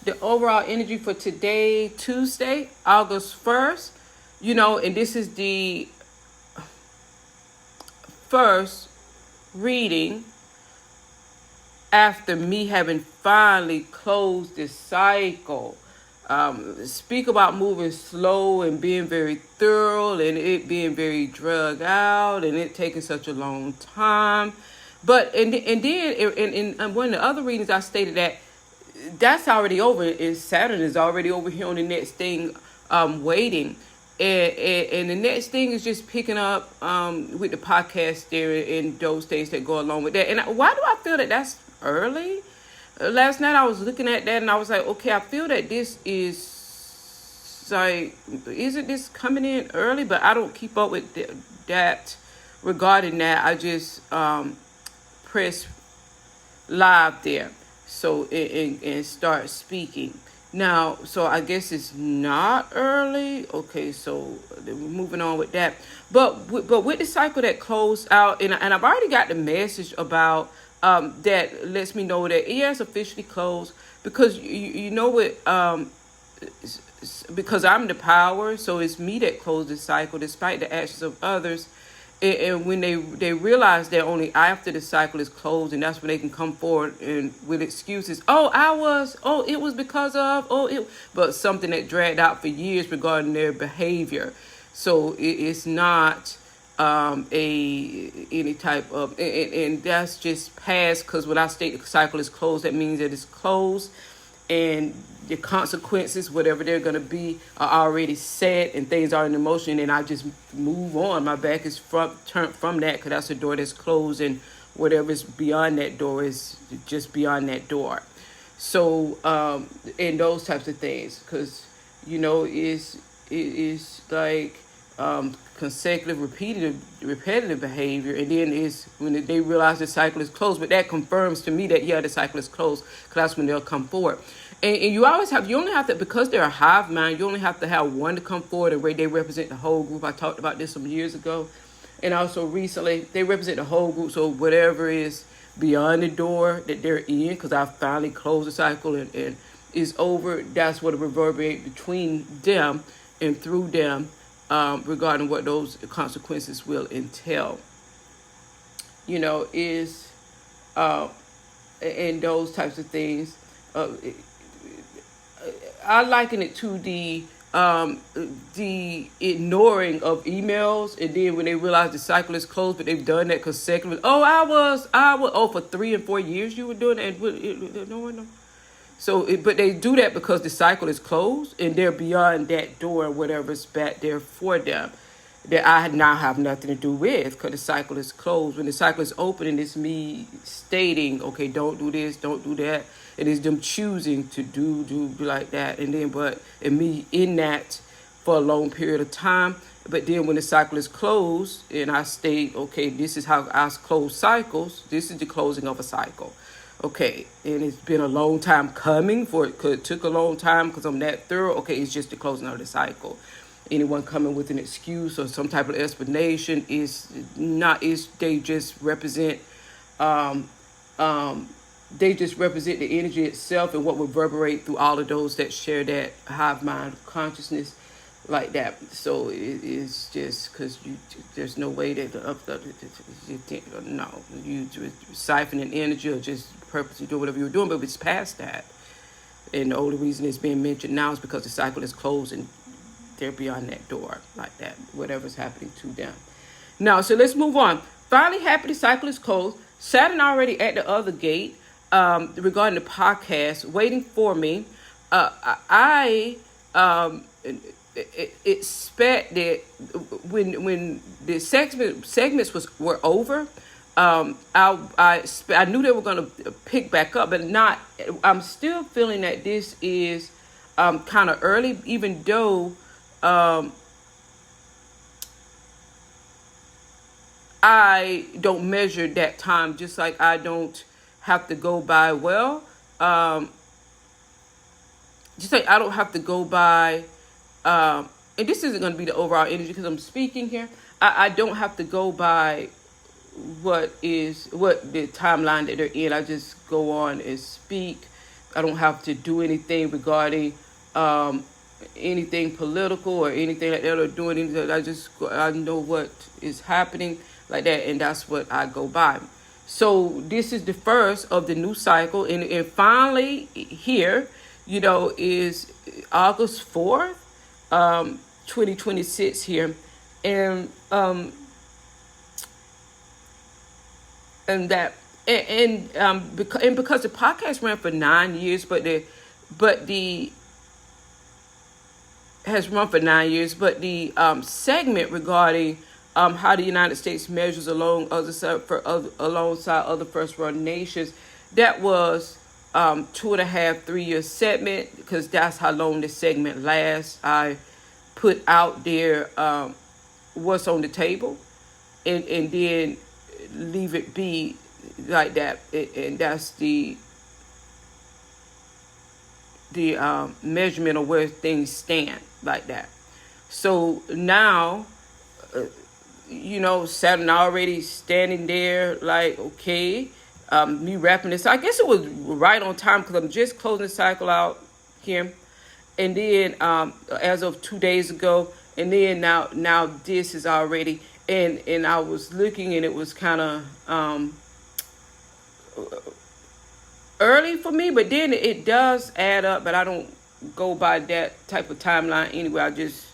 the overall energy for today, Tuesday, August 1st. And this is the first reading after me having finally closed this cycle. Speak about moving slow and being very thorough and it being very drug out and it taking such a long time. But and then in one of the other readings I stated that that's already over. Saturn is already over here on the next thing, waiting. And the next thing is just picking up with the podcast there and those things that go along with that. And why do I feel that that's early? Last night I was looking at that and I was like, okay, I feel that this is like, isn't this coming in early? But I don't keep up with that regarding that. I just press live there. So and start speaking. Now, so I guess it's not early. Okay, so we're moving on with that. But with the cycle that closed out, and I've already got the message about that lets me know that it's officially closed because you know what, because I'm the power, so it's me that closed the cycle despite the actions of others. And when they realize that only after the cycle is closed, and that's when they can come forward and with excuses. It was because of, but something that dragged out for years regarding their behavior. So it's not any type of, and that's just past, because when I state the cycle is closed, that means that it's closed. And the consequences, whatever they're going to be, are already set and things are in motion. And I just move on. My back is turned from that because that's a door that's closed. And whatever's beyond that door is just beyond that door. So, and those types of things. Because, it's like consecutive, repetitive behavior. And then it's when they realize the cycle is closed. But that confirms to me that, the cycle is closed. Because that's when they'll come forward. And you only have to, because they're a hive mind, you only have to have one to come forward and they represent the whole group. I talked about this some years ago. And also recently, they represent the whole group. So whatever is beyond the door that they're in, because I finally closed the cycle and is over, that's what it reverberates between them and through them regarding what those consequences will entail. Is and those types of things. I liken it to the ignoring of emails, and then when they realize the cycle is closed, but they've done that consecutively. For 3 and 4 years you were doing that, and no. So, but they do that because the cycle is closed, and they're beyond that door, or whatever's back there for them, that I now have nothing to do with, because the cycle is closed. When the cycle is open, and it's me stating, okay, don't do this, don't do that. It is them choosing to do like that. And me in that for a long period of time. But then when the cycle is closed and I state, okay, this is how I close cycles. This is the closing of a cycle. Okay. And it's been a long time coming it took a long time because I'm that thorough. Okay. It's just the closing of the cycle. Anyone coming with an excuse or some type of explanation they just represent, they just represent the energy itself and what will reverberate through all of those that share that hive mind consciousness like that. So it's just because there's no way that you siphoning energy or just purposely do whatever you're doing, but it's past that. And the only reason it's being mentioned now is because the cycle is closed and they're beyond that door like that, whatever's happening to them. Now, so let's move on. Finally happy the cycle is closed. Saturn already at the other gate. Regarding the podcast, waiting for me. I expect that when the segments were over, I knew they were going to pick back up, but not. I'm still feeling that this is kind of early, even though I don't measure that time, just like I don't have to go by just like I don't have to go by and this isn't going to be the overall energy because I'm speaking here. I don't have to go by what the timeline that they're in. I just go on and speak I don't have to do anything regarding anything political or anything like that, or doing anything. I know what is happening like that, and that's what I go by. So this is the first of the new cycle, and finally here, is August 4th, 2026 here, and because the podcast ran for 9 years, but the has run for 9 years, but the segment regarding how the United States measures alongside other first world nations, that was 2.5, 3 year segment, because that's how long the segment lasts. I put out there what's on the table, and then leave it be like that, and that's the measurement of where things stand like that. So now, Saturn already standing there like, okay, me wrapping this. I guess it was right on time, because I'm just closing the cycle out here, and then as of 2 days ago, and then now this is already, and I was looking, and it was kind of early for me, but then it does add up, but I don't go by that type of timeline anyway. I just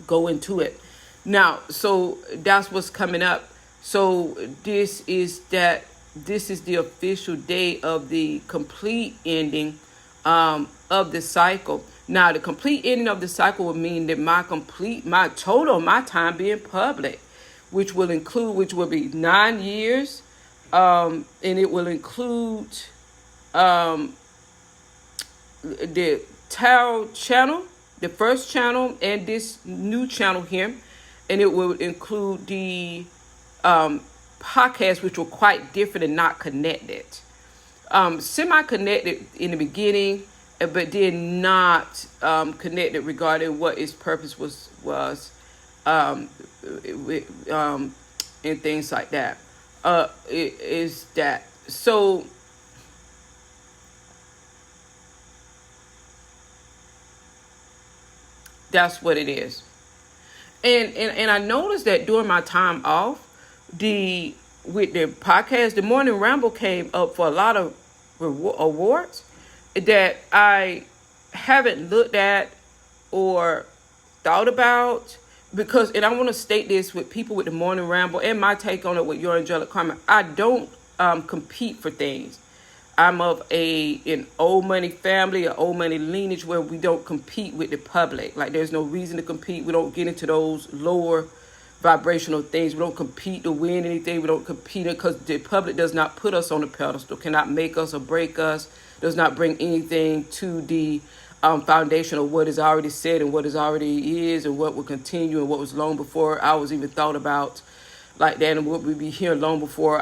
go into it now. So that's what's coming up. So this is the official day of the complete ending of the cycle. Now, the complete ending of the cycle would mean that my time being public, which will be 9 years, and it will include the Tarot channel, the first channel, and this new channel here, and it will include the podcast, which were quite different and not connected, semi-connected in the beginning, but then not connected regarding what its purpose was, and things like that. It is that. So that's what it is. And I noticed that during my time off, with the podcast, the Morning Ramble came up for a lot of awards that I haven't looked at or thought about, and I want to state this with people with the Morning Ramble and my take on it with your Angelic Karma. I don't compete for things. I'm of an old money family, an old money lineage, where we don't compete with the public. Like, there's no reason to compete. We don't get into those lower vibrational things. We don't compete to win anything. We don't compete because the public does not put us on a pedestal, cannot make us or break us, does not bring anything to the foundation of what is already said and what is already is and what will continue and what was long before I was even thought about like that, and what would be here long before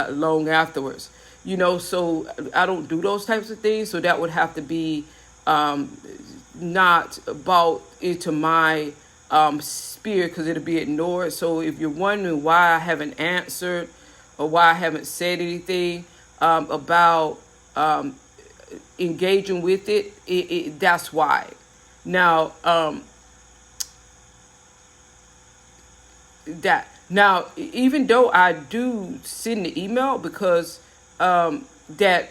long afterwards. So I don't do those types of things. So that would have to be not bought into my spirit, because it'll be ignored. So if you're wondering why I haven't answered or why I haven't said anything about engaging with it, that's why. Now, even though I do send the email, because that's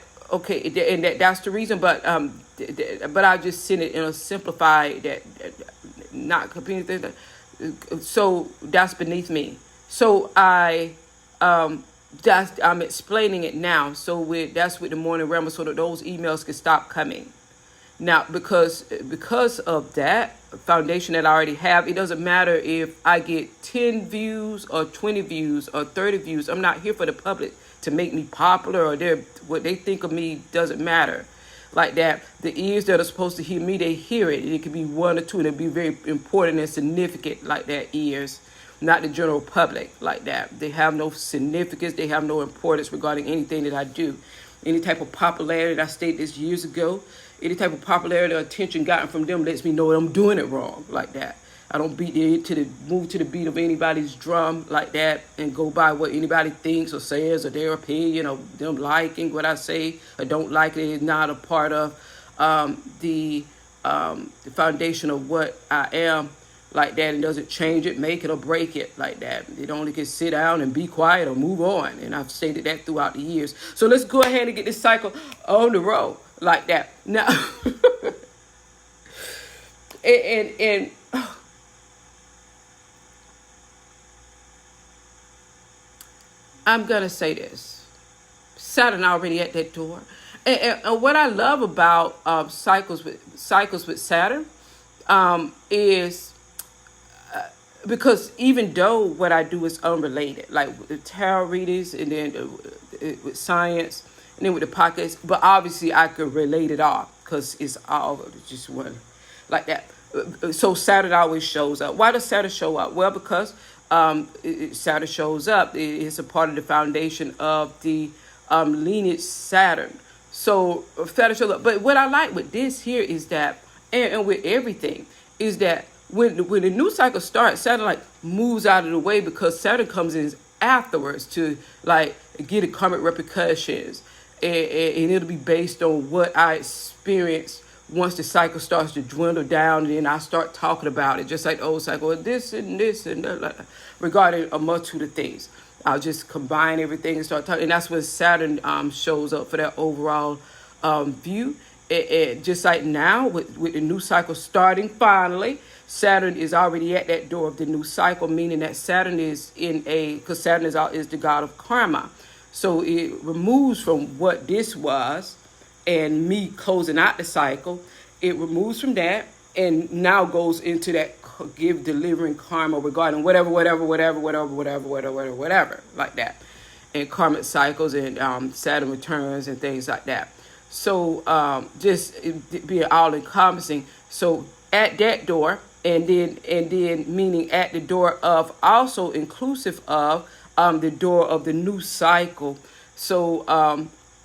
the reason, but I just send it in a simplified, not competing. So that's beneath me. So I'm explaining it now. So that's with the Morning Ramble, so that those emails can stop coming. Now, because of that foundation that I already have, it doesn't matter if I get 10 views or 20 views or 30 views. I'm not here for the public to make me popular, or what they think of me doesn't matter. Like that, the ears that are supposed to hear me, they hear it. It could be one or two, and it'd be very important and significant, like that, ears. Not the general public, like that. They have no significance. They have no importance regarding anything that I do. Any type of popularity, I stated this years ago, any type of popularity or attention gotten from them lets me know that I'm doing it wrong, like that. I don't move to the beat of anybody's drum like that and go by what anybody thinks or says or their opinion or them liking what I say or don't like it is not a part of the foundation of what I am like that, and doesn't change it, make it, or break it like that. It only can sit down and be quiet or move on. And I've stated that throughout the years. So let's go ahead and get this cycle on the road like that. Now, and I'm going to say this. Saturn already at that door. And what I love about cycles with Saturn is because even though what I do is unrelated, like with the tarot readings and then with science and then with the pockets, but obviously I could relate it all because it's all just one like that. So Saturn always shows up. Why does Saturn show up? Well, because Saturn shows up. It's a part of the foundation of the lineage Saturn. So Saturn shows up. But what I like with this here is that, and with everything, is that when the new cycle starts, Saturn like moves out of the way because Saturn comes in afterwards to like get a karmic repercussions, and it'll be based on what I experience once the cycle starts to dwindle down, and then I start talking about it, just like the old cycle, this and that, regarding a multitude of things. I'll just combine everything and start talking, and that's when Saturn shows up for that overall view. Just like now with the new cycle starting finally, Saturn is already at that door of the new cycle, meaning that Saturn is because Saturn is the god of karma. So it removes from what this was and me closing out the cycle. It removes from that and now goes into that delivering karma regarding whatever, like that. And karmic cycles and Saturn returns and things like that. So just being all encompassing. So at that door, and then meaning at the door of, also inclusive of the door of the new cycle. So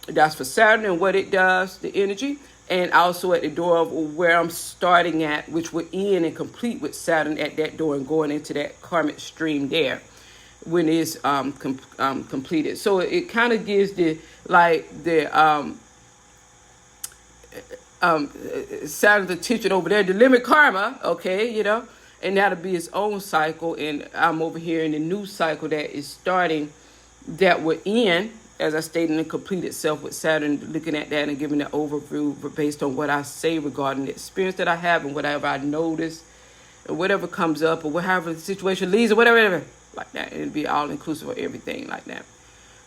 that's for Saturn and what it does, the energy, and also at the door of where I'm starting at, which would end and complete with Saturn at that door and going into that karmic stream there when it's completed. So it kind of gives Saturn the attention over there, the limit karma, okay, and that'll be its own cycle. And I'm over here in the new cycle that is starting, that will end, as I stated, and complete itself with Saturn, looking at that and giving an overview based on what I say regarding the experience that I have and whatever I notice, and whatever comes up or whatever the situation leads or whatever, like that. It'll be all inclusive of everything like that.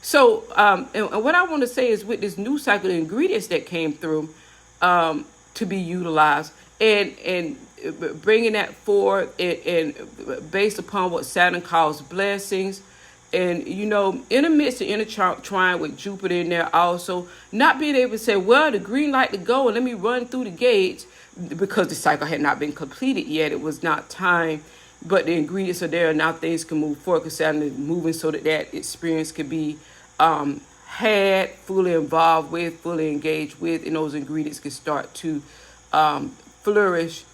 So, and what I want to say is with this new cycle, the ingredients that came through, to be utilized and bringing that forward and based upon what Saturn calls blessings. And, in the midst of intertwined with Jupiter in there also, not being able to say, well, the green light to go and let me run through the gates because the cycle had not been completed yet. It was not time, but the ingredients are there and now things can move forward because Saturn is moving so that experience could be had, fully involved with, fully engaged with, and those ingredients can start to flourish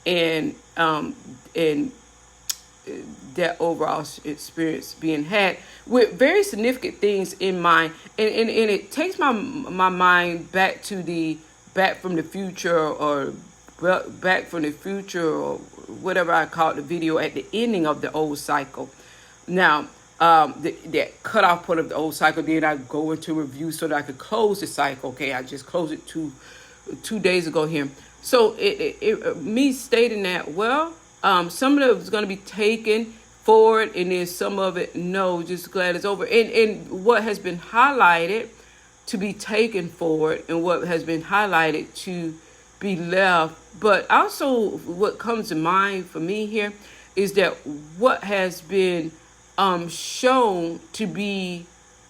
and that overall experience being had with very significant things in mind. And it takes my mind back to back from the future or whatever I call it, the video at the ending of the old cycle. Now, that cut off point of the old cycle, then I go into review so that I could close the cycle. Okay, I just closed it two days ago here. So me stating that, well, some of it is going to be taken forward, and then some of it, no, just glad it's over. And what has been highlighted to be taken forward, and what has been highlighted to be left. But also, what comes to mind for me here is that what has been shown to be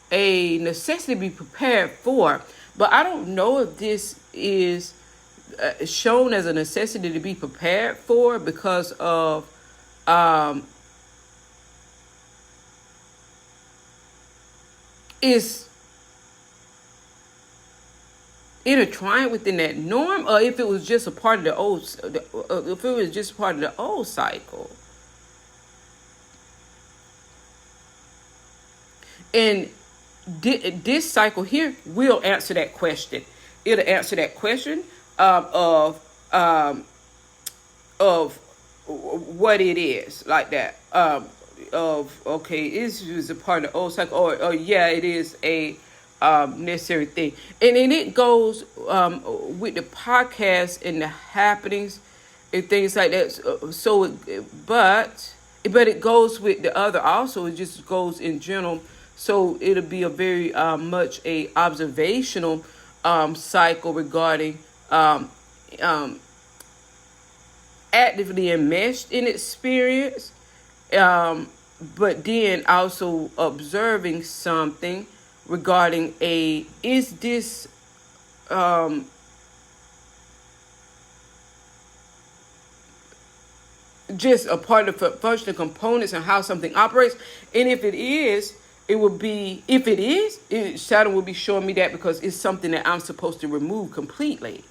a necessity to be prepared for, but I don't know if this is shown as a necessity to be prepared for because of intertwined within that norm, or if it was just a part of the old, if it was just part of the old cycle. And this cycle here will answer that question. It'll answer that question of what it is, like that. Of okay, is a part of the old cycle, or yeah, it is a necessary thing. And then it goes with the podcast and the happenings and things like that. But it goes with the other also. It just goes in general. So it'll be a very much a observational cycle regarding actively enmeshed in experience, but then also observing something regarding is this just a part of the functional components and how something operates. And if it is, Saturn will be showing me that, because it's something that I'm supposed to remove completely.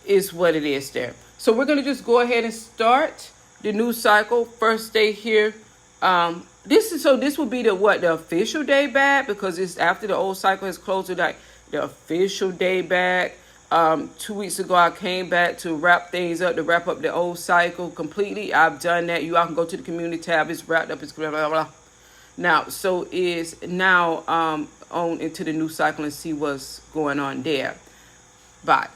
Is what it is there. So we're going to just go ahead and start the new cycle. First day here. This will be the official day back, because it's after the old cycle has closed. Like the official day back. 2 weeks ago, I came back to wrap things up, to wrap up the old cycle completely. I've done that. You all can go to the community tab. It's wrapped up. It's blah, blah, blah. Now, so is now on into the new cycle and see what's going on there. Bye.